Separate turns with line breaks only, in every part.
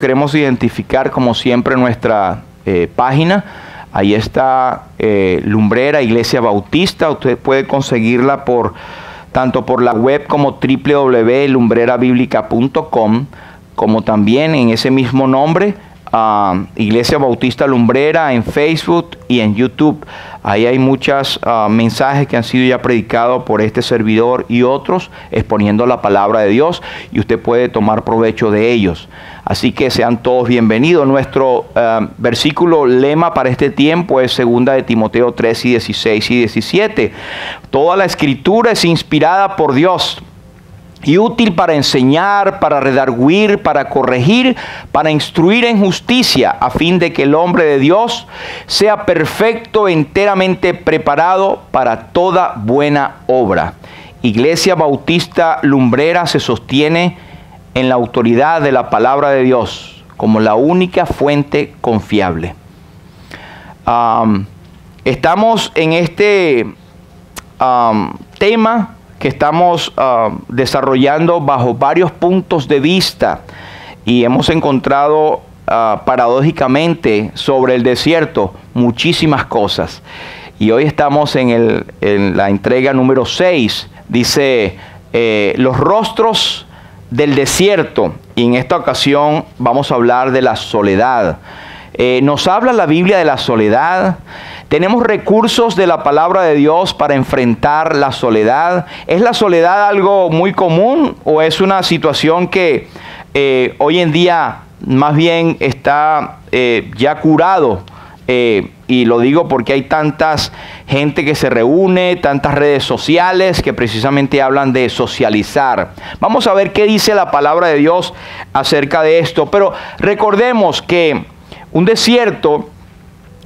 Queremos identificar como siempre nuestra página. Ahí está Lumbrera Iglesia Bautista. Usted puede conseguirla tanto por la web como www.lumbrerabiblica.com, como también en ese mismo nombre, Iglesia Bautista Lumbrera en Facebook y en YouTube. Ahí hay muchos mensajes que han sido ya predicados por este servidor y otros exponiendo la palabra de Dios, y usted puede tomar provecho de ellos. Así que sean todos bienvenidos. Nuestro versículo lema para este tiempo es 2 de Timoteo 3 y 16 y 17. Toda la escritura es inspirada por Dios y útil para enseñar, para redarguir, para corregir, para instruir en justicia, a fin de que el hombre de Dios sea perfecto, enteramente preparado para toda buena obra. Iglesia Bautista Lumbrera se sostiene en la autoridad de la palabra de Dios como la única fuente confiable. Estamos en este tema que estamos desarrollando bajo varios puntos de vista, y hemos encontrado paradójicamente sobre el desierto muchísimas cosas. Y hoy estamos en la entrega número 6. Dice los rostros del desierto, y en esta ocasión vamos a hablar de la soledad. Nos habla la Biblia de la soledad. ¿Tenemos recursos de la palabra de Dios para enfrentar la soledad? ¿Es la soledad algo muy común o es una situación que hoy en día más bien está ya curado? Y lo digo porque hay tantas gente que se reúne, tantas redes sociales que precisamente hablan de socializar. Vamos a ver qué dice la palabra de Dios acerca de esto. Pero recordemos que un desierto,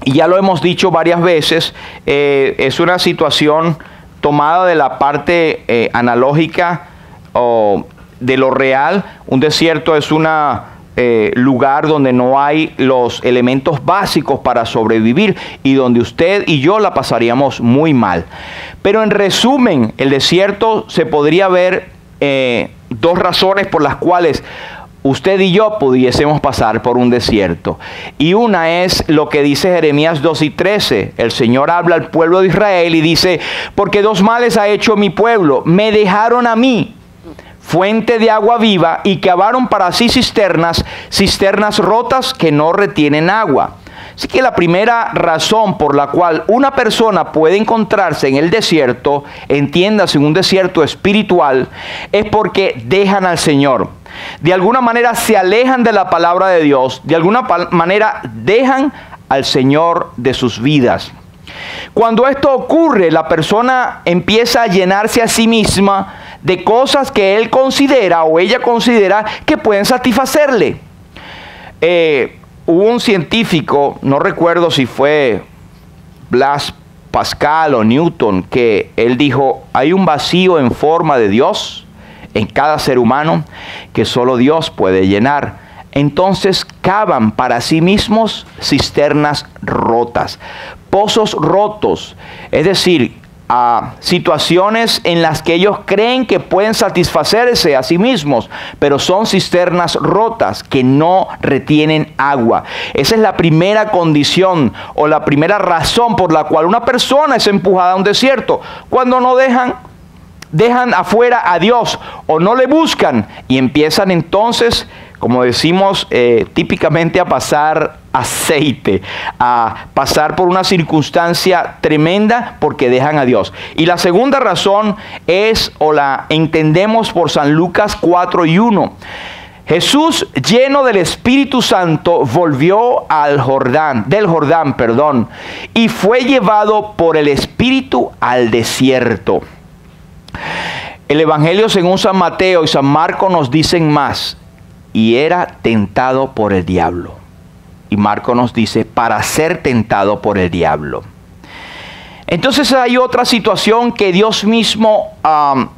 y ya lo hemos dicho varias veces, es una situación tomada de la parte analógica o de lo real. Un desierto es un lugar donde no hay los elementos básicos para sobrevivir y donde usted y yo la pasaríamos muy mal. Pero en resumen, el desierto se podría ver dos razones por las cuales usted y yo pudiésemos pasar por un desierto. Y una es lo que dice Jeremías 2 y 13. El Señor habla al pueblo de Israel y dice: porque dos males ha hecho mi pueblo. Me dejaron a mí, fuente de agua viva, y cavaron para sí cisternas rotas que no retienen agua. Así que la primera razón por la cual una persona puede encontrarse en el desierto, entiéndase, en un desierto espiritual, es porque dejan al Señor. De alguna manera se alejan de la palabra de Dios, de alguna manera dejan al Señor de sus vidas. Cuando esto ocurre, la persona empieza a llenarse a sí misma de cosas que él considera o ella considera que pueden satisfacerle. Hubo un científico, no recuerdo si fue Blaise Pascal o Newton, que él dijo: hay un vacío en forma de Dios en cada ser humano que solo Dios puede llenar. Entonces cavan para sí mismos cisternas rotas, pozos rotos, es decir, situaciones en las que ellos creen que pueden satisfacerse a sí mismos, pero son cisternas rotas que no retienen agua. Esa es la primera condición o la primera razón por la cual una persona es empujada a un desierto, cuando no dejan afuera a Dios o no le buscan, y empiezan entonces, como decimos típicamente, a pasar aceite, a pasar por una circunstancia tremenda porque dejan a Dios. Y la segunda razón es, o la entendemos por San Lucas 4 y 1. Jesús, lleno del Espíritu Santo, volvió del Jordán, y fue llevado por el Espíritu al desierto. El Evangelio según San Mateo y San Marcos nos dicen más: y era tentado por el diablo. Y Marcos nos dice: para ser tentado por el diablo. Entonces hay otra situación que Dios mismo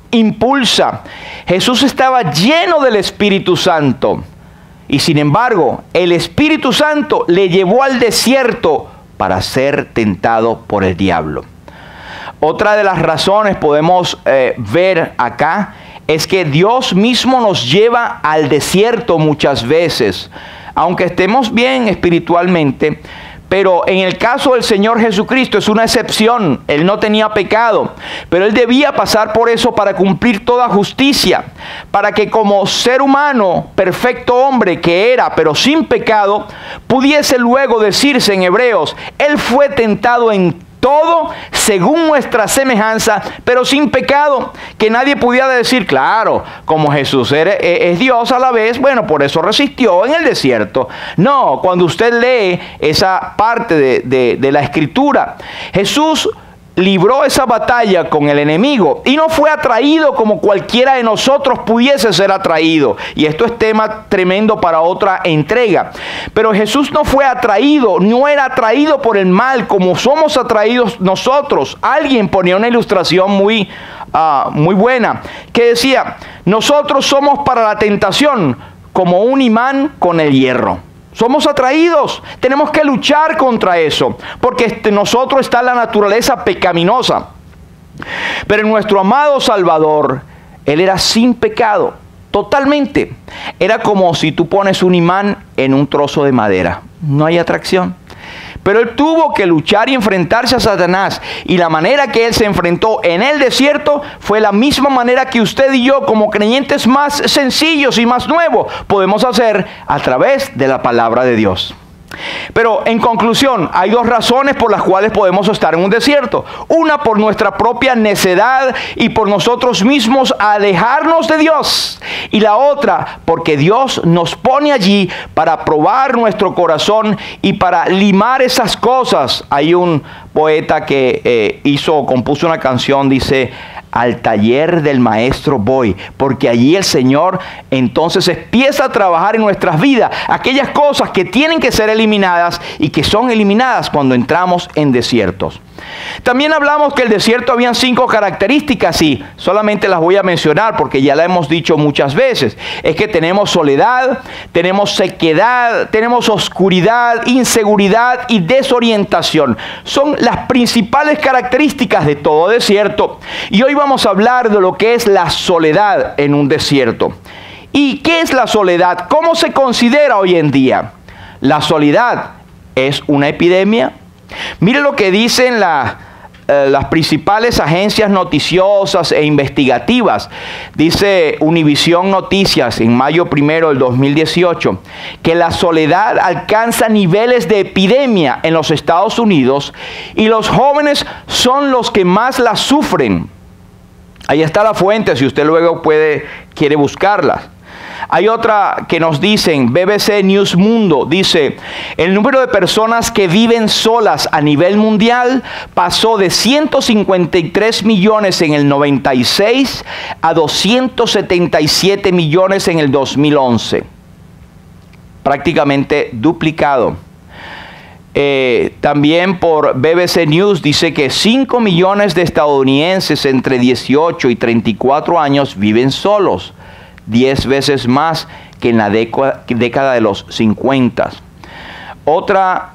impulsa. Jesús estaba lleno del Espíritu Santo, y sin embargo el Espíritu Santo le llevó al desierto para ser tentado por el diablo. Otra de las razones podemos ver acá es que Dios mismo nos lleva al desierto muchas veces aunque estemos bien espiritualmente, pero en el caso del Señor Jesucristo es una excepción. Él no tenía pecado, pero Él debía pasar por eso para cumplir toda justicia, para que como ser humano, perfecto hombre que era, pero sin pecado, pudiese luego decirse en Hebreos, Él fue tentado en todo según nuestra semejanza, pero sin pecado, que nadie pudiera decir, claro, como Jesús es Dios a la vez, bueno, por eso resistió en el desierto. No, cuando usted lee esa parte de la Escritura, Jesús libró esa batalla con el enemigo y no fue atraído como cualquiera de nosotros pudiese ser atraído. Y esto es tema tremendo para otra entrega. Pero Jesús no fue atraído, no era atraído por el mal como somos atraídos nosotros. Alguien ponía una ilustración muy buena que decía, nosotros somos para la tentación como un imán con el hierro. Somos atraídos, tenemos que luchar contra eso, porque nosotros está la naturaleza pecaminosa. Pero en nuestro amado Salvador, Él era sin pecado, totalmente. Era como si tú pones un imán en un trozo de madera, no hay atracción. Pero Él tuvo que luchar y enfrentarse a Satanás. Y la manera que Él se enfrentó en el desierto fue la misma manera que usted y yo, como creyentes más sencillos y más nuevos, podemos hacer a través de la palabra de Dios. Pero en conclusión, hay dos razones por las cuales podemos estar en un desierto. Una, por nuestra propia necedad y por nosotros mismos alejarnos de Dios. Y la otra, porque Dios nos pone allí para probar nuestro corazón y para limar esas cosas. Hay un poeta que compuso una canción, dice: al taller del maestro voy, porque allí el Señor entonces empieza a trabajar en nuestras vidas aquellas cosas que tienen que ser eliminadas y que son eliminadas cuando entramos en desiertos. También hablamos que el desierto habían 5 características y solamente las voy a mencionar porque ya la hemos dicho muchas veces. Es que tenemos soledad, tenemos sequedad, tenemos oscuridad, inseguridad y desorientación. Son las principales características de todo desierto. Y hoy vamos a hablar de lo que es la soledad en un desierto. ¿Y qué es la soledad? ¿Cómo se considera hoy en día? La soledad es una epidemia. Mire lo que dicen las principales agencias noticiosas e investigativas. Dice Univisión Noticias en mayo 1 del 2018 que la soledad alcanza niveles de epidemia en los Estados Unidos y los jóvenes son los que más la sufren. Ahí está la fuente si usted luego quiere buscarla. Hay otra que nos dicen, BBC News Mundo, dice, el número de personas que viven solas a nivel mundial pasó de 153 millones en el 96 a 277 millones en el 2011. Prácticamente duplicado. También por BBC News dice que 5 millones de estadounidenses entre 18 y 34 años viven solos. 10 veces más que en la década de los 50. Otra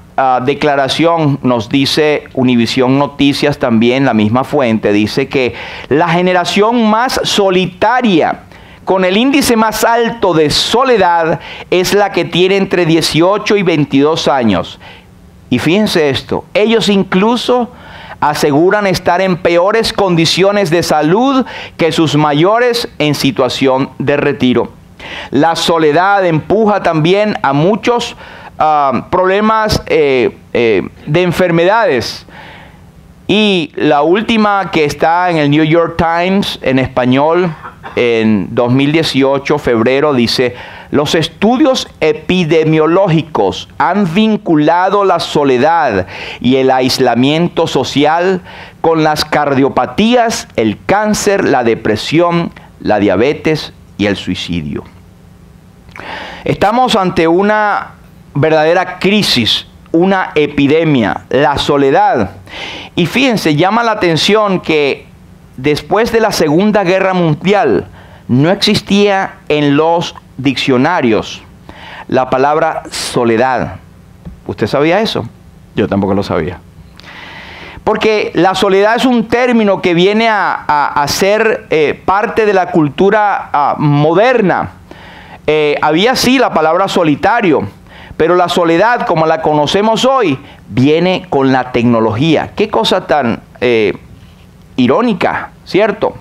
declaración nos dice Univisión Noticias también, la misma fuente, dice que la generación más solitaria, con el índice más alto de soledad, es la que tiene entre 18 y 22 años. Y fíjense esto, ellos incluso aseguran estar en peores condiciones de salud que sus mayores en situación de retiro. La soledad empuja también a muchos problemas de enfermedades. Y la última que está en el New York Times en español en 2018, febrero, dice: los estudios epidemiológicos han vinculado la soledad y el aislamiento social con las cardiopatías, el cáncer, la depresión, la diabetes y el suicidio. Estamos ante una verdadera crisis, una epidemia, la soledad. Y fíjense, llama la atención que después de la Segunda Guerra Mundial no existía en los diccionarios la palabra soledad. ¿Usted sabía eso? Yo tampoco lo sabía. Porque la soledad es un término que viene a ser parte de la cultura moderna. Había sí la palabra solitario, Pero la soledad, como la conocemos hoy, viene con la tecnología. Qué cosa tan irónica, ¿cierto?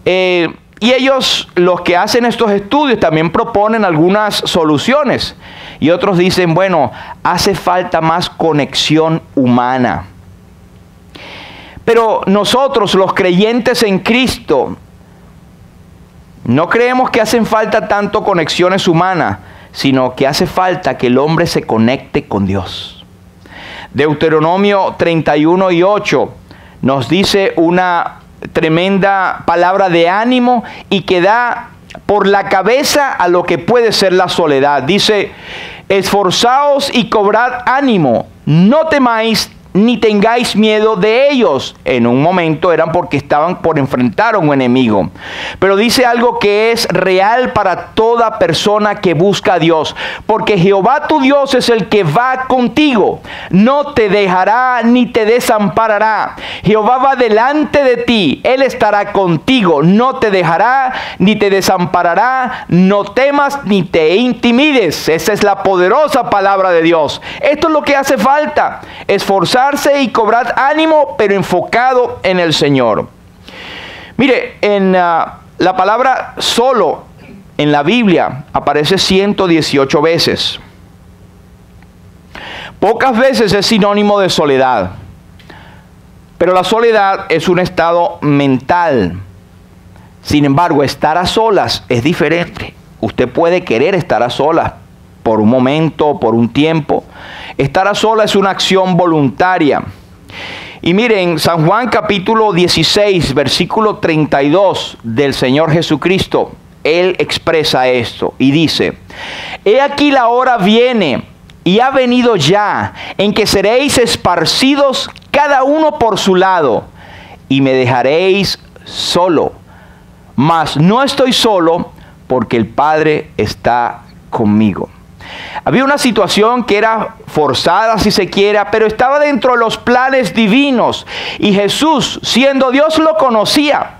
Y ellos, los que hacen estos estudios, también proponen algunas soluciones. Y otros dicen, bueno, hace falta más conexión humana. Pero nosotros, los creyentes en Cristo, no creemos que hacen falta tanto conexiones humanas, sino que hace falta que el hombre se conecte con Dios. Deuteronomio 31:8 nos dice una tremenda palabra de ánimo y que da por la cabeza a lo que puede ser la soledad. Dice, esforzaos y cobrad ánimo, no temáis ni tengáis miedo de ellos. En un momento eran porque estaban por enfrentar a un enemigo. Pero dice algo que es real para toda persona que busca a Dios. Porque Jehová tu Dios es el que va contigo. No te dejará ni te desamparará. Jehová va delante de ti. Él estará contigo. No te dejará ni te desamparará. No temas ni te intimides. Esa es la poderosa palabra de Dios. Esto es lo que hace falta. Esforzar y cobrad ánimo, pero enfocado en el Señor. Mire, en la palabra solo en la Biblia aparece 118 veces. Pocas veces es sinónimo de soledad. Pero la soledad es un estado mental. Sin embargo, estar a solas es diferente. Usted puede querer estar a solas por un momento, por un tiempo. Estar a solas es una acción voluntaria. Y miren, San Juan capítulo 16, versículo 32 del Señor Jesucristo, Él expresa esto y dice, he aquí la hora viene y ha venido ya en que seréis esparcidos cada uno por su lado y me dejaréis solo. Mas no estoy solo porque el Padre está conmigo. Había una situación que era forzada, si se quiera, pero estaba dentro de los planes divinos. Y Jesús, siendo Dios, lo conocía.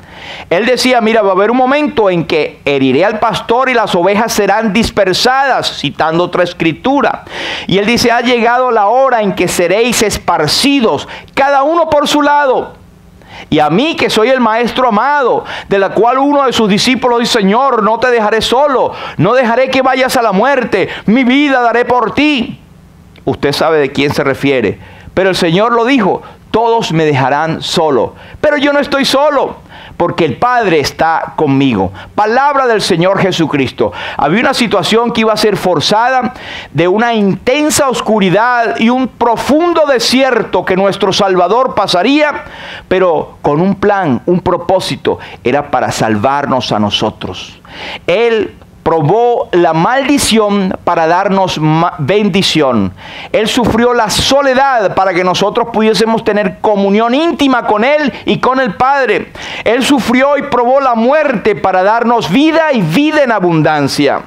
Él decía, mira, va a haber un momento en que heriré al pastor y las ovejas serán dispersadas, citando otra escritura. Y él dice, ha llegado la hora en que seréis esparcidos, cada uno por su lado. Y a mí, que soy el maestro amado, de la cual uno de sus discípulos dice, Señor, no te dejaré solo, no dejaré que vayas a la muerte, mi vida daré por ti. Usted sabe de quién se refiere. Pero el Señor lo dijo, todos me dejarán solo. Pero yo no estoy solo, porque el Padre está conmigo. Palabra del Señor Jesucristo. Había una situación que iba a ser forzada, de una intensa oscuridad y un profundo desierto que nuestro Salvador pasaría, pero con un plan, un propósito, era para salvarnos a nosotros. Él probó la maldición para darnos bendición. Él sufrió la soledad para que nosotros pudiésemos tener comunión íntima con Él y con el Padre. Él sufrió y probó la muerte para darnos vida y vida en abundancia.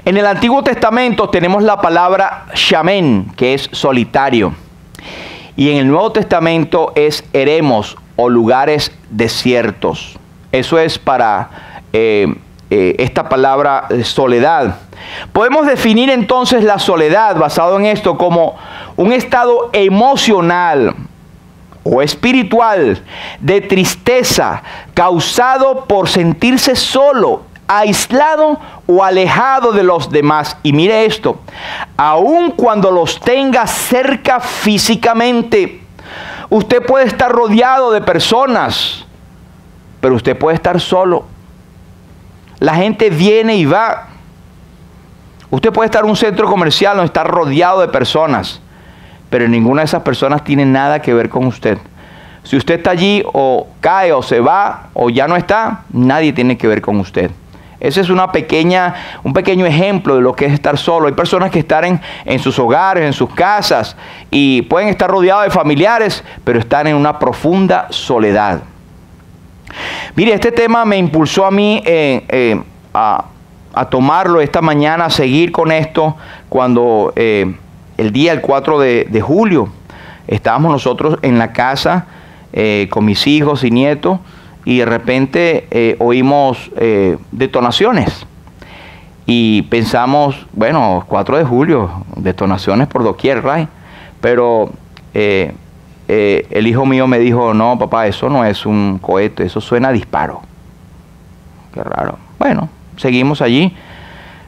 En el Antiguo Testamento tenemos la palabra shamen, que es solitario. Y en el Nuevo Testamento es eremos o lugares desiertos. Eso es para esta palabra soledad. Podemos definir entonces la soledad basado en esto como un estado emocional o espiritual de tristeza causado por sentirse solo, aislado o alejado de los demás. Y mire esto, aun cuando los tenga cerca físicamente, usted puede estar rodeado de personas, pero usted puede estar solo. La gente viene y va. Usted puede estar en un centro comercial donde está rodeado de personas, pero ninguna de esas personas tiene nada que ver con usted. Si usted está allí o cae o se va o ya no está, nadie tiene que ver con usted. Ese es un pequeño ejemplo de lo que es estar solo. Hay personas que están en sus hogares, en sus casas, y pueden estar rodeados de familiares, pero están en una profunda soledad. Mire, este tema me impulsó a mí a tomarlo esta mañana, a seguir con esto, cuando el 4 de julio estábamos nosotros en la casa con mis hijos y nietos, y de repente oímos detonaciones. Y pensamos, bueno, 4 de julio, detonaciones por doquier, right? Pero el hijo mío me dijo, no, papá, eso no es un cohete, eso suena a disparo. Qué raro. Bueno, seguimos allí.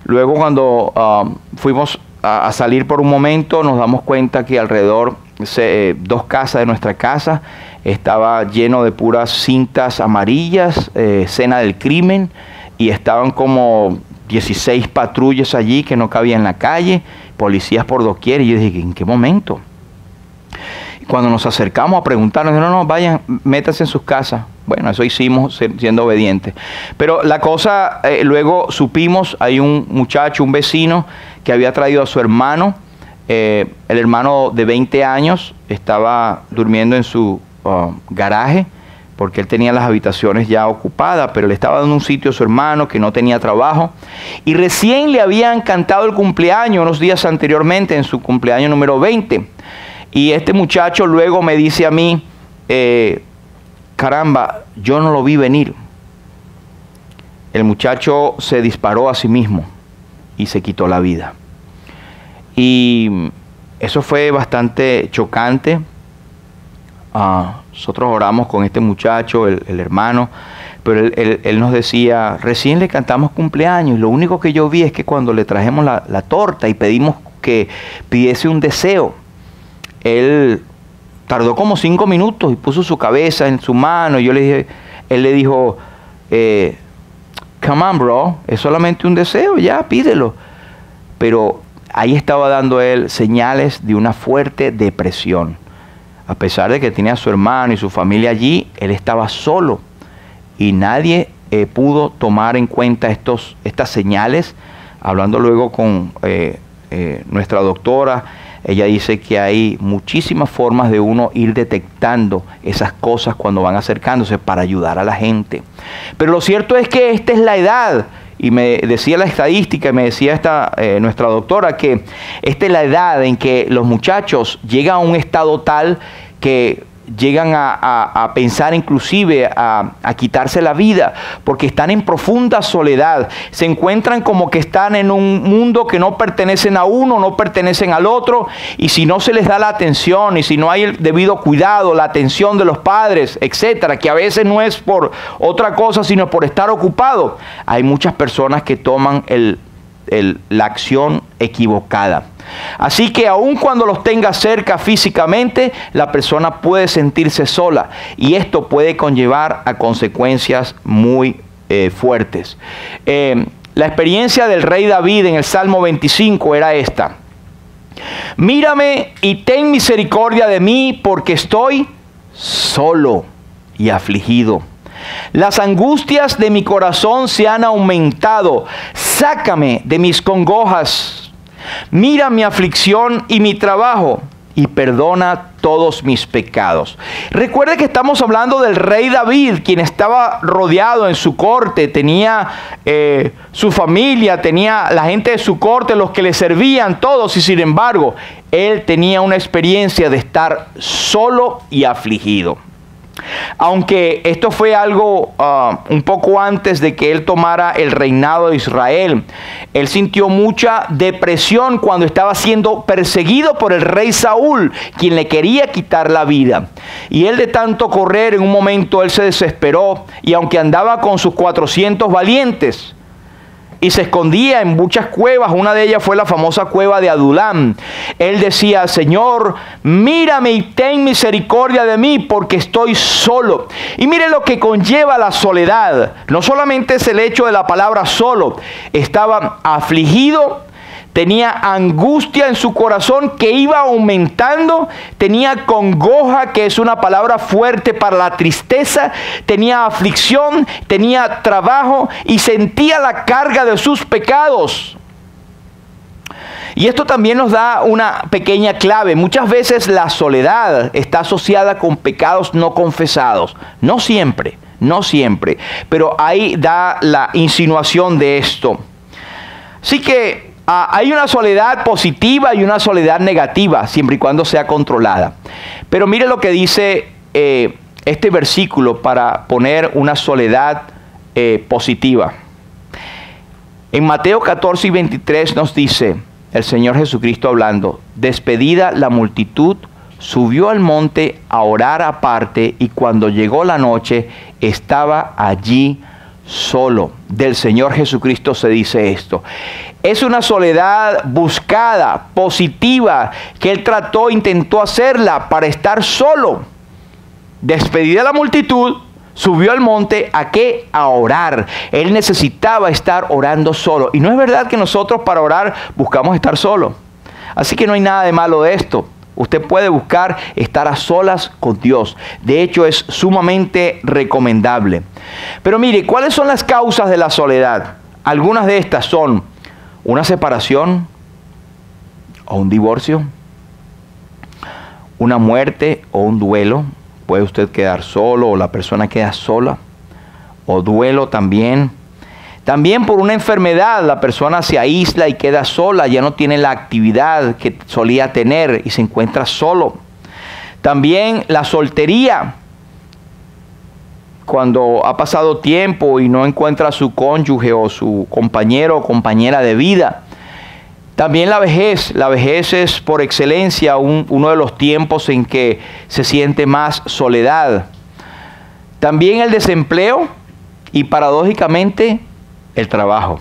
Luego cuando fuimos a salir por un momento, nos damos cuenta que alrededor 2 casas de nuestra casa estaba lleno de puras cintas amarillas, escena del crimen, y estaban como 16 patrullas allí que no cabían en la calle, policías por doquier, y yo dije, ¿en qué momento? Y cuando nos acercamos a preguntarnos, no, vayan, métanse en sus casas. Bueno, eso hicimos siendo obedientes. Pero la cosa, luego supimos, hay un muchacho, un vecino, que había traído a su hermano. El hermano de 20 años estaba durmiendo en su garaje, porque él tenía las habitaciones ya ocupadas, pero le estaba dando un sitio a su hermano que no tenía trabajo. Y recién le habían cantado el cumpleaños unos días anteriormente, en su cumpleaños número 20. Y este muchacho luego me dice a mí, caramba, yo no lo vi venir. El muchacho se disparó a sí mismo y se quitó la vida. Y eso fue bastante chocante. Nosotros oramos con este muchacho, el hermano, pero él nos decía, recién le cantamos cumpleaños, y lo único que yo vi es que cuando le trajimos la torta y pedimos que pidiese un deseo, él tardó como 5 minutos y puso su cabeza en su mano, y él le dijo, come on bro, es solamente un deseo, ya pídelo. Pero ahí estaba dando él señales de una fuerte depresión. A pesar de que tenía a su hermano y su familia allí, él estaba solo y nadie pudo tomar en cuenta estas señales. Hablando luego con nuestra doctora, ella dice que hay muchísimas formas de uno ir detectando esas cosas cuando van acercándose para ayudar a la gente. Pero lo cierto es que esta es la edad. Y me decía la estadística, y me decía nuestra doctora, que esta es la edad en que los muchachos llegan a un estado tal que llegan a pensar inclusive a quitarse la vida, porque están en profunda soledad. Se encuentran como que están en un mundo que no pertenecen a uno, no pertenecen al otro, y si no se les da la atención, y si no hay el debido cuidado, la atención de los padres, etcétera, que a veces no es por otra cosa, sino por estar ocupado, hay muchas personas que toman la acción equivocada. Así que aun cuando los tenga cerca físicamente, la persona puede sentirse sola, y esto puede conllevar a consecuencias muy fuertes. La experiencia del rey David en el Salmo 25 era esta: mírame y ten misericordia de mí, porque estoy solo y afligido. Las angustias de mi corazón se han aumentado. Sácame de mis congojas. Mira mi aflicción y mi trabajo, y perdona todos mis pecados. Recuerde que estamos hablando del rey David, quien estaba rodeado en su corte, tenía su familia, tenía la gente de su corte, los que le servían, todos, y sin embargo, él tenía una experiencia de estar solo y afligido. Aunque esto fue algo un poco antes de que él tomara el reinado de Israel, él sintió mucha depresión cuando estaba siendo perseguido por el rey Saúl, quien le quería quitar la vida. Y él, de tanto correr, en un momento él se desesperó, y aunque andaba con sus 400 valientes y se escondía en muchas cuevas, una de ellas fue la famosa cueva de Adulam, él decía: Señor, mírame y ten misericordia de mí, porque estoy solo. Y miren lo que conlleva la soledad. No solamente es el hecho de la palabra solo, estaba afligido, tenía angustia en su corazón que iba aumentando, tenía congoja, que es una palabra fuerte para la tristeza, tenía aflicción, tenía trabajo y sentía la carga de sus pecados. Y esto también nos da una pequeña clave. Muchas veces la soledad está asociada con pecados no confesados. No siempre, pero ahí da la insinuación de esto. Así que hay una soledad positiva y una soledad negativa, siempre y cuando sea controlada. Pero mire lo que dice este versículo para poner una soledad positiva. En Mateo 14 y 23 nos dice el Señor Jesucristo hablando: despedida la multitud, subió al monte a orar aparte, y cuando llegó la noche, estaba allí solo. Del Señor Jesucristo se dice esto. Es una soledad buscada, positiva, que Él intentó hacerla para estar solo. Despedida la multitud, subió al monte, ¿a qué? A orar. Él necesitaba estar orando solo. Y no es verdad que nosotros para orar buscamos estar solos. Así que no hay nada de malo de esto. Usted puede buscar estar a solas con Dios. De hecho, es sumamente recomendable. Pero mire, ¿cuáles son las causas de la soledad? Algunas de estas son una separación o un divorcio, una muerte o un duelo. Puede usted quedar solo o la persona queda sola, o duelo también. También por una enfermedad, la persona se aísla y queda sola, ya no tiene la actividad que solía tener y se encuentra solo. También la soltería, cuando ha pasado tiempo y no encuentra a su cónyuge o su compañero o compañera de vida. También la vejez es por excelencia uno de los tiempos en que se siente más soledad. También el desempleo y paradójicamente el trabajo.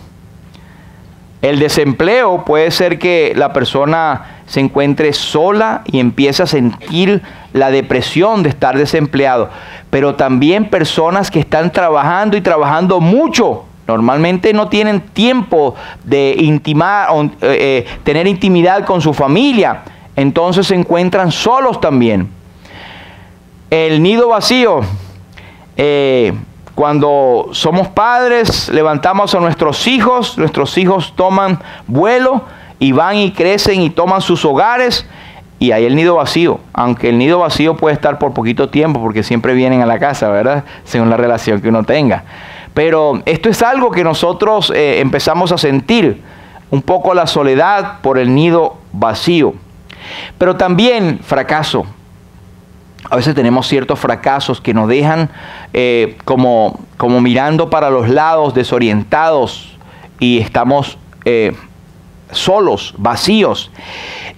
El desempleo puede ser que la persona se encuentre sola y empiece a sentir la depresión de estar desempleado. Pero también personas que están trabajando y trabajando mucho, normalmente no tienen tiempo de tener intimidad con su familia. Entonces se encuentran solos también. El nido vacío. Cuando somos padres, levantamos a nuestros hijos toman vuelo y van y crecen y toman sus hogares, y hay el nido vacío. Aunque el nido vacío puede estar por poquito tiempo, porque siempre vienen a la casa, ¿verdad? Según la relación que uno tenga. Pero esto es algo que nosotros empezamos a sentir, un poco la soledad por el nido vacío. Pero también fracaso. A veces tenemos ciertos fracasos que nos dejan como mirando para los lados, desorientados, y estamos solos, vacíos.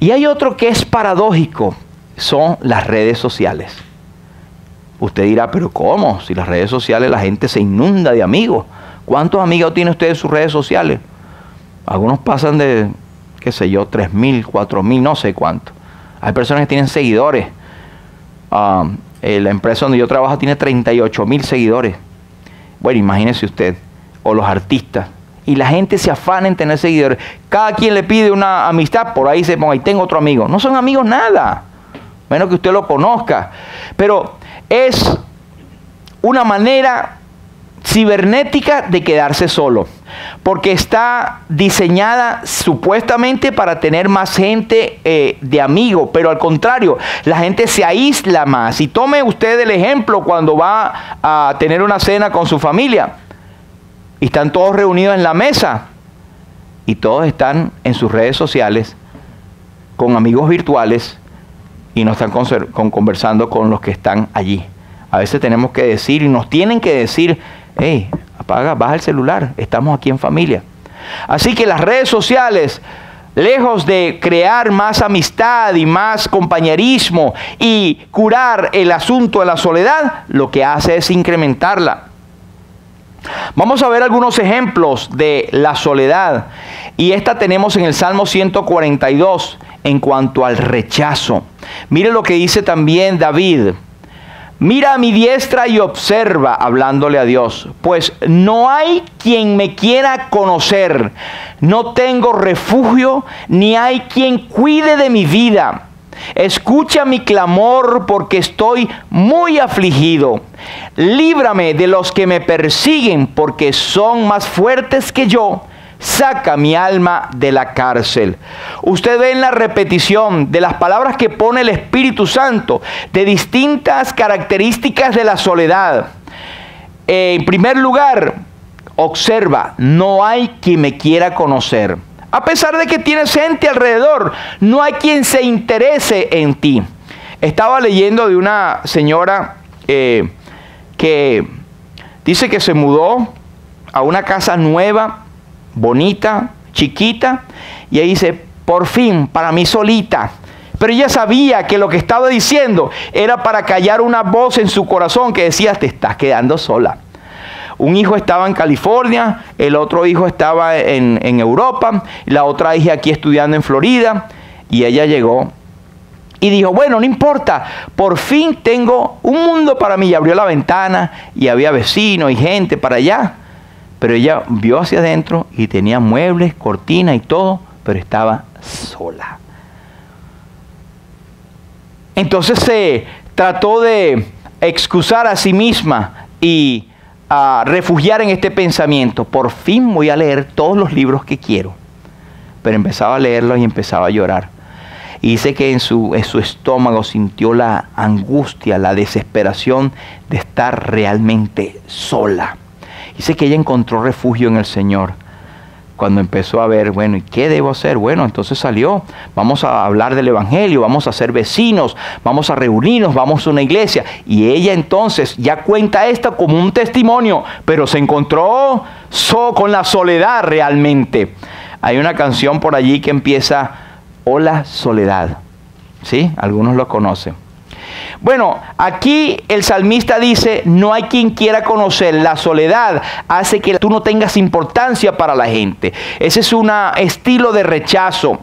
Y hay otro que es paradójico, son las redes sociales. Usted dirá, pero ¿cómo? Si las redes sociales la gente se inunda de amigos. ¿Cuántos amigos tiene usted en sus redes sociales? Algunos pasan de, qué sé yo, 3,000, 4,000, no sé cuánto. Hay personas que tienen seguidores. La empresa donde yo trabajo tiene 38,000 seguidores. Bueno, imagínese usted. O los artistas. Y la gente se afana en tener seguidores. Cada quien le pide una amistad, por ahí se ponga, ahí tengo otro amigo. No son amigos nada, menos que usted lo conozca. Pero es una manera cibernética de quedarse solo, porque está diseñada supuestamente para tener más gente de amigo, pero al contrario, la gente se aísla más. Y tome usted el ejemplo cuando va a tener una cena con su familia y están todos reunidos en la mesa y todos están en sus redes sociales con amigos virtuales y no están conversando con los que están allí. A veces tenemos que decir, y nos tienen que decir, hey, baja el celular, estamos aquí en familia. Así que las redes sociales, lejos de crear más amistad y más compañerismo y curar el asunto de la soledad, lo que hace es incrementarla. Vamos a ver algunos ejemplos de la soledad. Y esta tenemos en el Salmo 142 en cuanto al rechazo. Mire lo que dice también David. Mira a mi diestra y observa, hablándole a Dios, pues no hay quien me quiera conocer, no tengo refugio, ni hay quien cuide de mi vida. Escucha mi clamor porque estoy muy afligido. Líbrame de los que me persiguen porque son más fuertes que yo. Saca mi alma de la cárcel. Usted ve en la repetición de las palabras que pone el Espíritu Santo de distintas características de la soledad. En primer lugar, observa, no hay quien me quiera conocer. A pesar de que tienes gente alrededor, no hay quien se interese en ti. Estaba leyendo de una señora que dice que se mudó a una casa nueva, bonita, chiquita, y ella dice, por fin, para mí solita. Pero ella sabía que lo que estaba diciendo era para callar una voz en su corazón que decía, te estás quedando sola. Un hijo estaba en California, el otro hijo estaba en Europa, la otra hija aquí estudiando en Florida, y ella llegó y dijo, bueno, no importa, por fin tengo un mundo para mí. Y abrió la ventana y había vecinos y gente para allá. Pero ella vio hacia adentro y tenía muebles, cortinas y todo, pero estaba sola. Entonces se trató de excusar a sí misma y refugiar en este pensamiento. Por fin voy a leer todos los libros que quiero. Pero empezaba a leerlos y empezaba a llorar. Y dice que en su estómago sintió la angustia, la desesperación de estar realmente sola. Dice que ella encontró refugio en el Señor. Cuando empezó a ver, bueno, ¿y qué debo hacer? Bueno, entonces salió. Vamos a hablar del Evangelio, vamos a ser vecinos, vamos a reunirnos, vamos a una iglesia. Y ella entonces ya cuenta esto como un testimonio, pero se encontró con la soledad realmente. Hay una canción por allí que empieza, Hola Soledad. ¿Sí? Algunos lo conocen. Bueno, aquí el salmista dice, no hay quien quiera conocer. La soledad hace que tú no tengas importancia para la gente. Ese es un estilo de rechazo.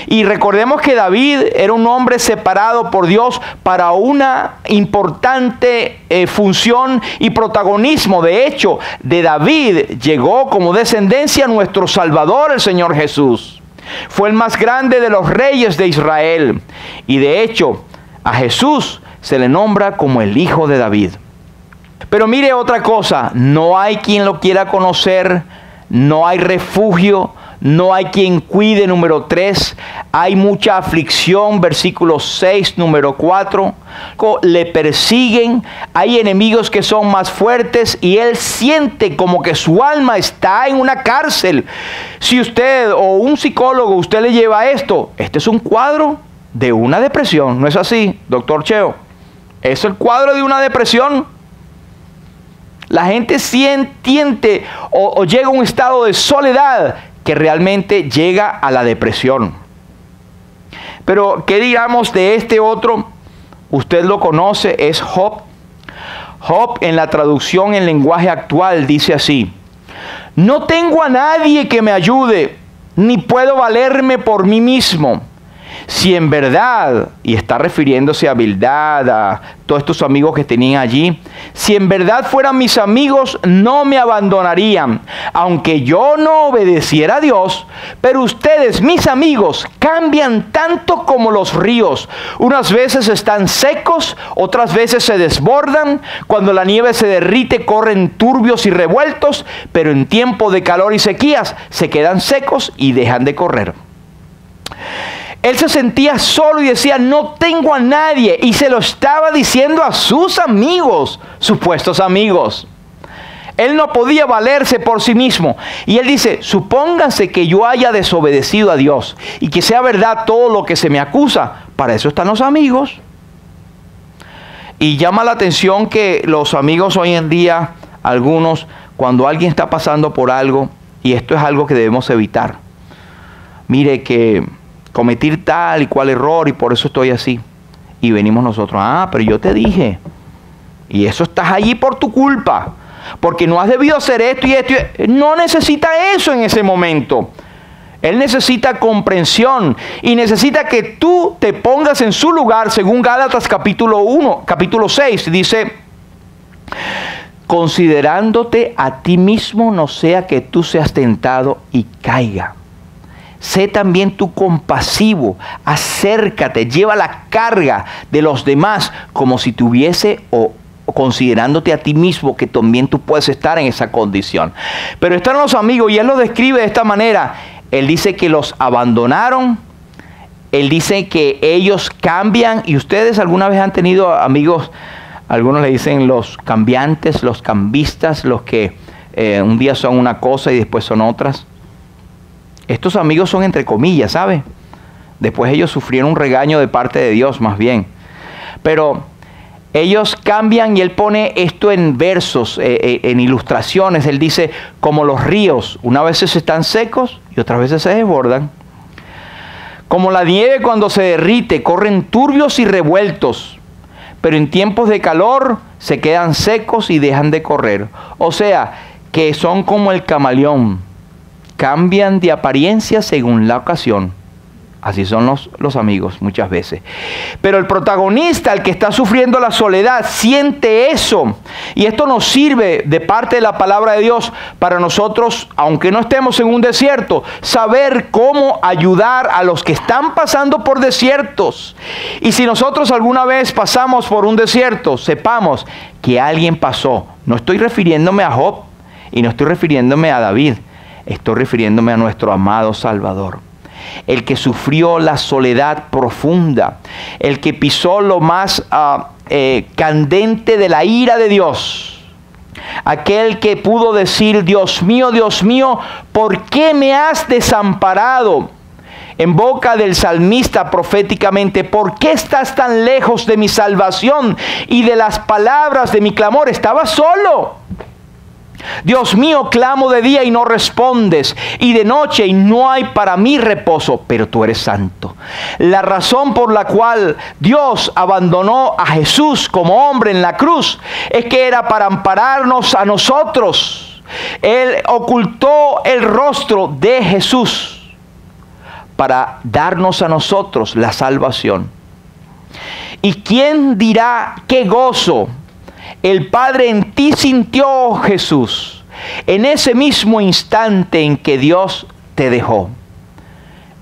Y recordemos que David era un hombre separado por Dios para una importante función y protagonismo. De hecho, de David llegó como descendencia nuestro Salvador, el Señor Jesús. Fue el más grande de los reyes de Israel. Y de hecho, a Jesús se le nombra como el Hijo de David. Pero mire otra cosa, no hay quien lo quiera conocer, no hay refugio, no hay quien cuide, número 3. Hay mucha aflicción, versículo 6, número 4. Le persiguen, hay enemigos que son más fuertes y él siente como que su alma está en una cárcel. Si usted o un psicólogo, usted le lleva esto, este es un cuadro de una depresión, ¿no es así, doctor Cheo? Es el cuadro de una depresión. La gente siente o llega a un estado de soledad que realmente llega a la depresión. Pero, ¿qué digamos de este otro? Usted lo conoce, es Job. Job, en la traducción en lenguaje actual, dice así: no tengo a nadie que me ayude, ni puedo valerme por mí mismo. Si en verdad, y está refiriéndose a Bildad, a todos estos amigos que tenían allí, si en verdad fueran mis amigos, no me abandonarían, aunque yo no obedeciera a Dios. Pero ustedes, mis amigos, cambian tanto como los ríos. Unas veces están secos, otras veces se desbordan. Cuando la nieve se derrite, corren turbios y revueltos, pero en tiempo de calor y sequías se quedan secos y dejan de correr. Él se sentía solo y decía, no tengo a nadie. Y se lo estaba diciendo a sus amigos, supuestos amigos. Él no podía valerse por sí mismo. Y él dice, supónganse que yo haya desobedecido a Dios y que sea verdad todo lo que se me acusa. Para eso están los amigos. Y llama la atención que los amigos hoy en día, algunos, cuando alguien está pasando por algo, y esto es algo que debemos evitar. Mire que cometí tal y cual error y por eso estoy así. Y venimos nosotros, pero yo te dije. Y eso estás allí por tu culpa. Porque no has debido hacer esto y esto. No necesita eso en ese momento. Él necesita comprensión y necesita que tú te pongas en su lugar, según Gálatas capítulo 6. Dice, considerándote a ti mismo, no sea que tú seas tentado y caiga. Sé también tú compasivo, acércate, lleva la carga de los demás como si tuviese o considerándote a ti mismo que también tú puedes estar en esa condición. Pero están los amigos y él lo describe de esta manera. Él dice que los abandonaron, él dice que ellos cambian. Y ustedes alguna vez han tenido amigos, algunos le dicen los cambiantes, los cambistas, los que un día son una cosa y después son otras. Estos amigos son entre comillas, ¿sabe? Después ellos sufrieron un regaño de parte de Dios más bien. Pero ellos cambian, y él pone esto en versos, en ilustraciones. Él dice, como los ríos, unas veces están secos y otras veces se desbordan. Como la nieve cuando se derrite, corren turbios y revueltos, pero en tiempos de calor se quedan secos y dejan de correr. O sea, que son como el camaleón, cambian de apariencia según la ocasión. Así son los amigos muchas veces. Pero el protagonista, el que está sufriendo la soledad, siente eso. Y esto nos sirve de parte de la palabra de Dios para nosotros, aunque no estemos en un desierto, saber cómo ayudar a los que están pasando por desiertos. Y si nosotros alguna vez pasamos por un desierto, sepamos que alguien pasó. No estoy refiriéndome a Job y no estoy refiriéndome a David. Estoy refiriéndome a nuestro amado Salvador. El que sufrió la soledad profunda, el que pisó lo más candente de la ira de Dios, aquel que pudo decir, Dios mío, ¿por qué me has desamparado? En boca del salmista proféticamente, ¿por qué estás tan lejos de mi salvación y de las palabras de mi clamor? Estaba solo. Dios mío, clamo de día y no respondes, y de noche y no hay para mí reposo, pero tú eres santo. La razón por la cual Dios abandonó a Jesús como hombre en la cruz es que era para ampararnos a nosotros. Él ocultó el rostro de Jesús para darnos a nosotros la salvación. ¿Y quién dirá qué gozo el Padre en ti sintió, Jesús, en ese mismo instante en que Dios te dejó?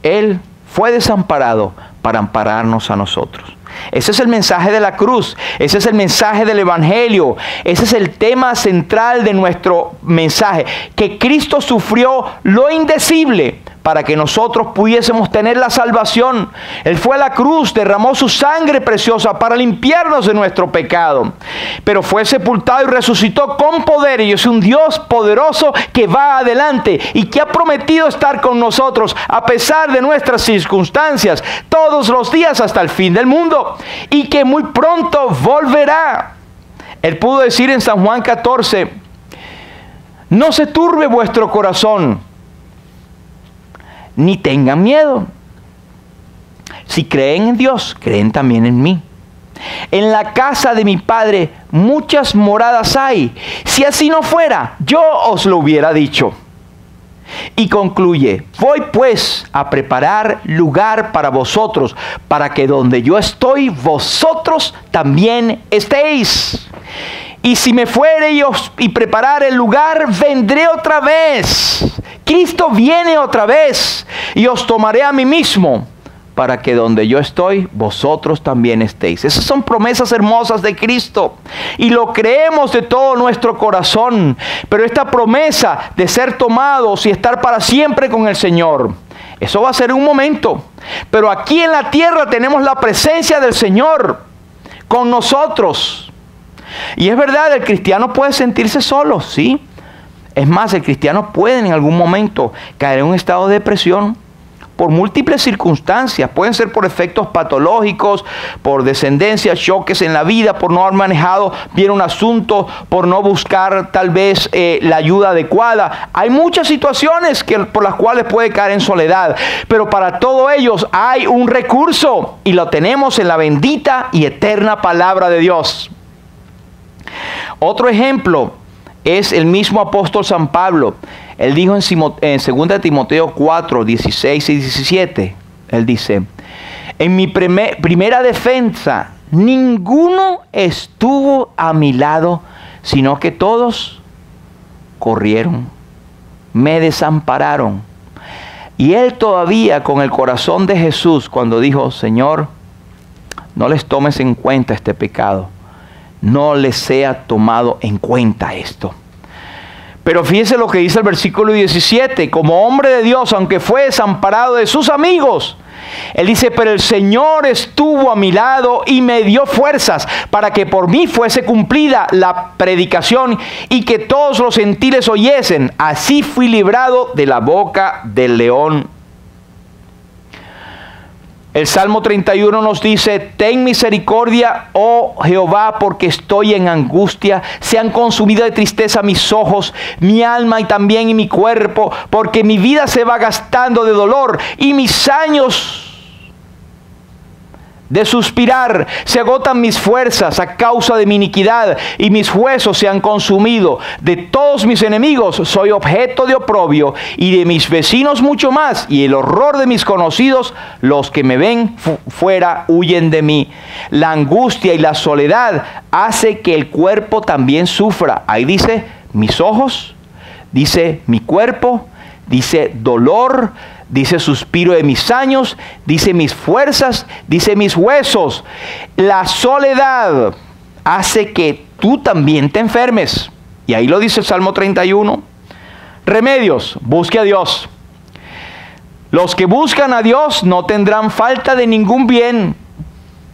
Él fue desamparado para ampararnos a nosotros. Ese es el mensaje de la cruz, ese es el mensaje del Evangelio, ese es el tema central de nuestro mensaje, que Cristo sufrió lo indecible para que nosotros pudiésemos tener la salvación. Él fue a la cruz, derramó su sangre preciosa para limpiarnos de nuestro pecado, pero fue sepultado y resucitó con poder, y es un Dios poderoso que va adelante y que ha prometido estar con nosotros a pesar de nuestras circunstancias todos los días hasta el fin del mundo, y que muy pronto volverá. Él pudo decir en San Juan 14, no se turbe vuestro corazón, ni tengan miedo. Si creen en Dios, creen también en mí. En la casa de mi Padre muchas moradas hay. Si así no fuera, yo os lo hubiera dicho. Y concluye, voy pues a preparar lugar para vosotros, para que donde yo estoy, vosotros también estéis. Y si me fuere y preparar el lugar, vendré otra vez. Cristo viene otra vez y os tomaré a mí mismo, para que donde yo estoy, vosotros también estéis. Esas son promesas hermosas de Cristo y lo creemos de todo nuestro corazón. Pero esta promesa de ser tomados y estar para siempre con el Señor, eso va a ser un momento. Pero aquí en la tierra tenemos la presencia del Señor con nosotros. Y es verdad, el cristiano puede sentirse solo, sí. Es más, el cristiano puede en algún momento caer en un estado de depresión por múltiples circunstancias. Pueden ser por efectos patológicos, por descendencia, choques en la vida, por no haber manejado bien un asunto, por no buscar tal vez la ayuda adecuada. Hay muchas situaciones por las cuales puede caer en soledad, pero para todos ellos hay un recurso y lo tenemos en la bendita y eterna palabra de Dios. Otro ejemplo es el mismo apóstol San Pablo. Él dijo en 2 Timoteo 4, 16 y 17, él dice, en mi primera defensa, ninguno estuvo a mi lado, sino que todos corrieron, me desampararon. Y él todavía con el corazón de Jesús, cuando dijo, Señor, no les tomes en cuenta este pecado, no les sea tomado en cuenta esto. Pero fíjese lo que dice el versículo 17, como hombre de Dios, aunque fue desamparado de sus amigos, él dice, pero el Señor estuvo a mi lado y me dio fuerzas para que por mí fuese cumplida la predicación y que todos los gentiles oyesen. Así fui librado de la boca del león. El Salmo 31 nos dice: ten misericordia, oh Jehová, porque estoy en angustia. Sean consumidos de tristeza mis ojos, mi alma y también mi cuerpo, porque mi vida se va gastando de dolor y mis años de suspirar, se agotan mis fuerzas a causa de mi iniquidad y mis huesos se han consumido. De todos mis enemigos soy objeto de oprobio y de mis vecinos mucho más, y el horror de mis conocidos, los que me ven fuera, huyen de mí. La angustia y la soledad hace que el cuerpo también sufra. Ahí dice mis ojos, dice mi cuerpo, dice dolor, dice suspiro de mis años, dice mis fuerzas, dice mis huesos. La soledad hace que tú también te enfermes. Y ahí lo dice el Salmo 31. Remedios: busque a Dios. Los que buscan a Dios no tendrán falta de ningún bien.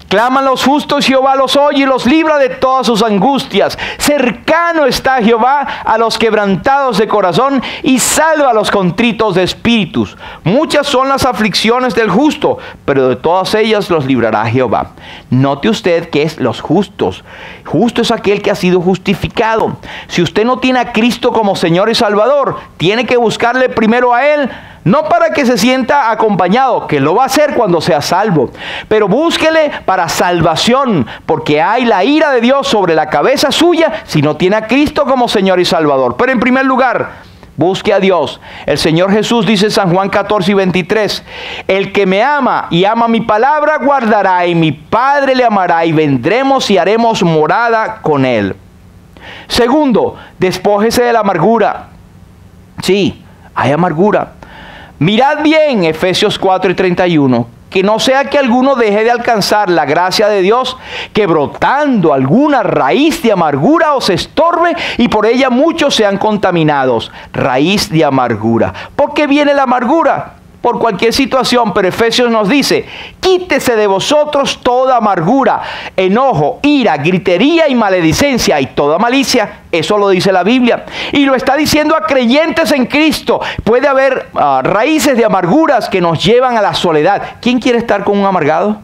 Claman los justos, Jehová los oye y los libra de todas sus angustias. Cercano está Jehová a los quebrantados de corazón y salva a los contritos de espíritus. Muchas son las aflicciones del justo, pero de todas ellas los librará Jehová. Note usted que es los justos. Justo es aquel que ha sido justificado. Si usted no tiene a Cristo como Señor y Salvador, tiene que buscarle primero a Él. No para que se sienta acompañado, que lo va a hacer cuando sea salvo, pero búsquele para salvación, porque hay la ira de Dios sobre la cabeza suya si no tiene a Cristo como Señor y Salvador. Pero en primer lugar, busque a Dios. El Señor Jesús dice en San Juan 14 y 23, el que me ama y ama mi palabra guardará, y mi Padre le amará, y vendremos y haremos morada con él. Segundo, despójese de la amargura. Sí, hay amargura. Mirad bien, Efesios 4 y 31, que no sea que alguno deje de alcanzar la gracia de Dios, que brotando alguna raíz de amargura os estorbe y por ella muchos sean contaminados. Raíz de amargura. ¿Por qué viene la amargura? Por cualquier situación, pero Efesios nos dice: quítese de vosotros toda amargura, enojo, ira, gritería y maledicencia y toda malicia. Eso lo dice la Biblia y lo está diciendo a creyentes en Cristo. Puede haber raíces de amarguras que nos llevan a la soledad. ¿Quién quiere estar con un amargado?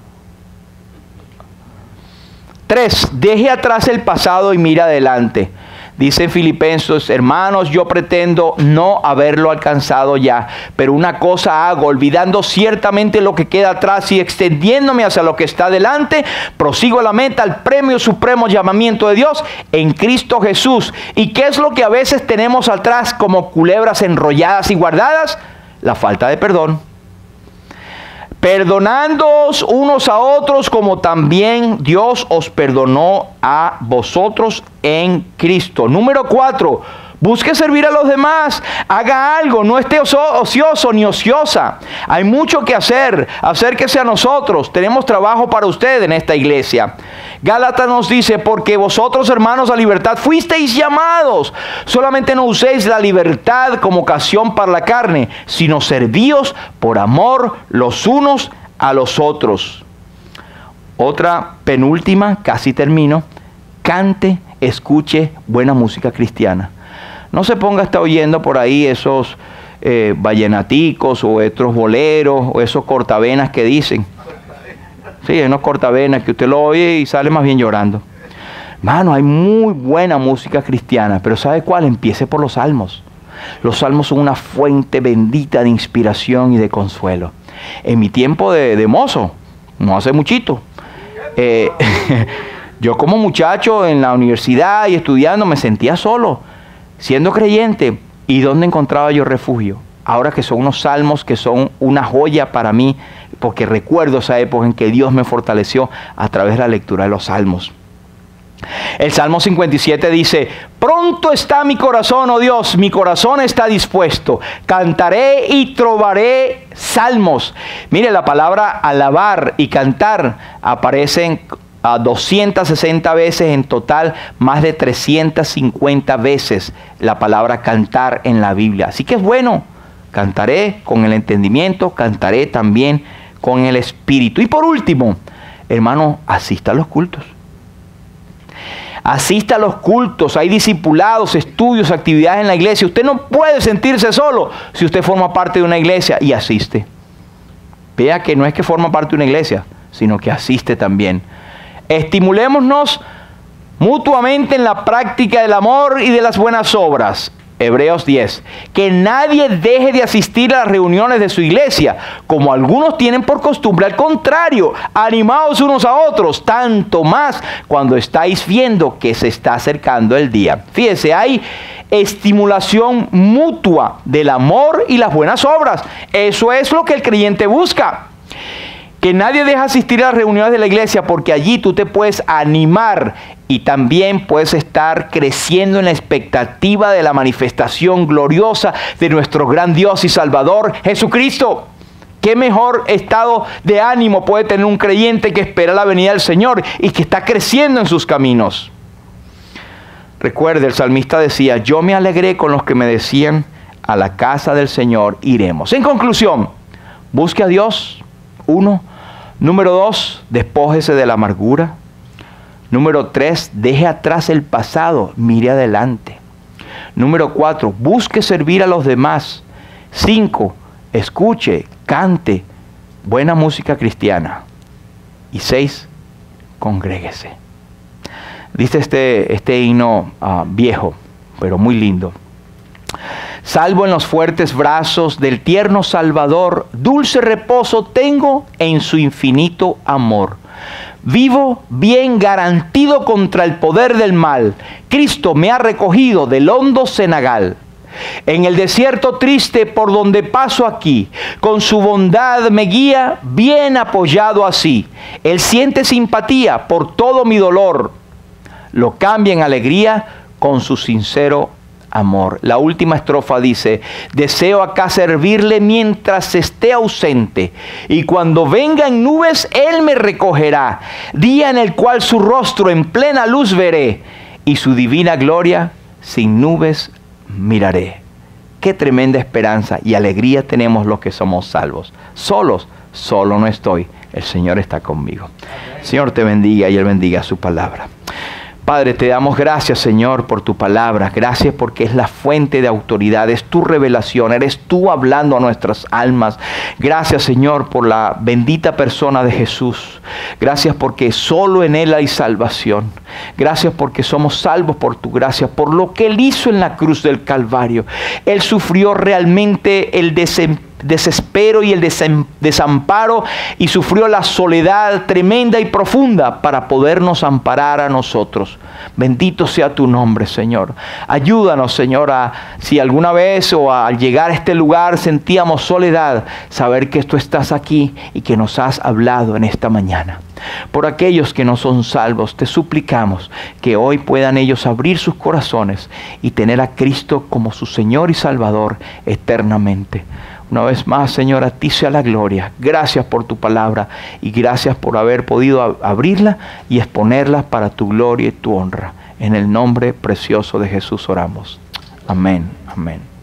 3. Deje atrás el pasado y mira adelante. Dice en Filipenses: hermanos, yo pretendo no haberlo alcanzado ya, pero una cosa hago, olvidando ciertamente lo que queda atrás y extendiéndome hacia lo que está delante, prosigo a la meta, al premio supremo llamamiento de Dios en Cristo Jesús. ¿Y qué es lo que a veces tenemos atrás como culebras enrolladas y guardadas? La falta de perdón. Perdonándoos unos a otros como también Dios os perdonó a vosotros en Cristo. Número 4, busque servir a los demás. Haga algo, no esté ocioso ni ociosa. Hay mucho que hacer. Acérquese a nosotros. Tenemos trabajo para usted en esta iglesia. Gálatas nos dice: porque vosotros, hermanos, a libertad fuisteis llamados. Solamente no uséis la libertad como ocasión para la carne, sino servíos por amor los unos a los otros. Otra penúltima, casi termino: cante, escuche buena música cristiana. No se ponga a estar oyendo por ahí esos vallenaticos o otros boleros o esos cortavenas que dicen. Sí, hay unos cortavenas que usted lo oye y sale más bien llorando. Hermano, hay muy buena música cristiana, pero ¿sabe cuál? Empiece por los salmos. Los salmos son una fuente bendita de inspiración y de consuelo. En mi tiempo de mozo, no hace muchito, yo como muchacho en la universidad y estudiando me sentía solo, siendo creyente. ¿Y dónde encontraba yo refugio? Ahora que son unos salmos que son una joya para mí, porque recuerdo esa época en que Dios me fortaleció a través de la lectura de los salmos. El Salmo 57 dice: pronto está mi corazón, oh Dios, mi corazón está dispuesto. Cantaré y trovaré salmos. Mire, la palabra alabar y cantar aparecen 260 veces en total, más de 350 veces la palabra cantar en la Biblia. Así que es bueno. Cantaré con el entendimiento, cantaré también con el espíritu. Y por último, hermano, asista a los cultos. Asista a los cultos. Hay discipulados, estudios, actividades en la iglesia. Usted no puede sentirse solo si usted forma parte de una iglesia y asiste. Vea que no es que forma parte de una iglesia, sino que asiste también. Estimulémonos mutuamente en la práctica del amor y de las buenas obras. Hebreos 10. Que nadie deje de asistir a las reuniones de su iglesia, como algunos tienen por costumbre. Al contrario, animaos unos a otros, tanto más cuando estáis viendo que se está acercando el día. Fíjese, hay estimulación mutua del amor y las buenas obras. Eso es lo que el creyente busca. Que nadie deje asistir a las reuniones de la iglesia, porque allí tú te puedes animar y también puedes estar creciendo en la expectativa de la manifestación gloriosa de nuestro gran Dios y Salvador Jesucristo. ¿Qué mejor estado de ánimo puede tener un creyente que espera la venida del Señor y que está creciendo en sus caminos? Recuerde, el salmista decía: yo me alegré con los que me decían, a la casa del Señor iremos. En conclusión, busque a Dios. 1. Número 2, despójese de la amargura. Número 3, deje atrás el pasado, mire adelante. Número 4, busque servir a los demás. 5, escuche, cante buena música cristiana. Y 6, congréguese. Dice este himno viejo, pero muy lindo. Salvo en los fuertes brazos del tierno Salvador, dulce reposo tengo en su infinito amor. Vivo bien garantido contra el poder del mal. Cristo me ha recogido del hondo cenagal. En el desierto triste por donde paso aquí, con su bondad me guía, bien apoyado así. Él siente simpatía por todo mi dolor. Lo cambia en alegría con su sincero amor. La última estrofa dice: deseo acá servirle mientras esté ausente, y cuando venga en nubes él me recogerá, día en el cual su rostro en plena luz veré, y su divina gloria sin nubes miraré. Qué tremenda esperanza y alegría tenemos los que somos salvos. Solos, solo no estoy, el Señor está conmigo. Señor te bendiga y Él bendiga su palabra. Padre, te damos gracias, Señor, por tu palabra. Gracias porque es la fuente de autoridad, es tu revelación, eres tú hablando a nuestras almas. Gracias, Señor, por la bendita persona de Jesús. Gracias porque solo en Él hay salvación. Gracias porque somos salvos por tu gracia, por lo que Él hizo en la cruz del Calvario. Él sufrió realmente el desespero y el desamparo, y sufrió la soledad tremenda y profunda para podernos amparar a nosotros. Bendito sea tu nombre, Señor. Ayúdanos, Señor, si alguna vez o al llegar a este lugar sentíamos soledad, saber que tú estás aquí y que nos has hablado en esta mañana. Por aquellos que no son salvos, te suplicamos que hoy puedan ellos abrir sus corazones y tener a Cristo como su Señor y Salvador eternamente. Una vez más, Señor, a ti sea la gloria. Gracias por tu palabra y gracias por haber podido abrirla y exponerla para tu gloria y tu honra. En el nombre precioso de Jesús oramos. Amén. Amén.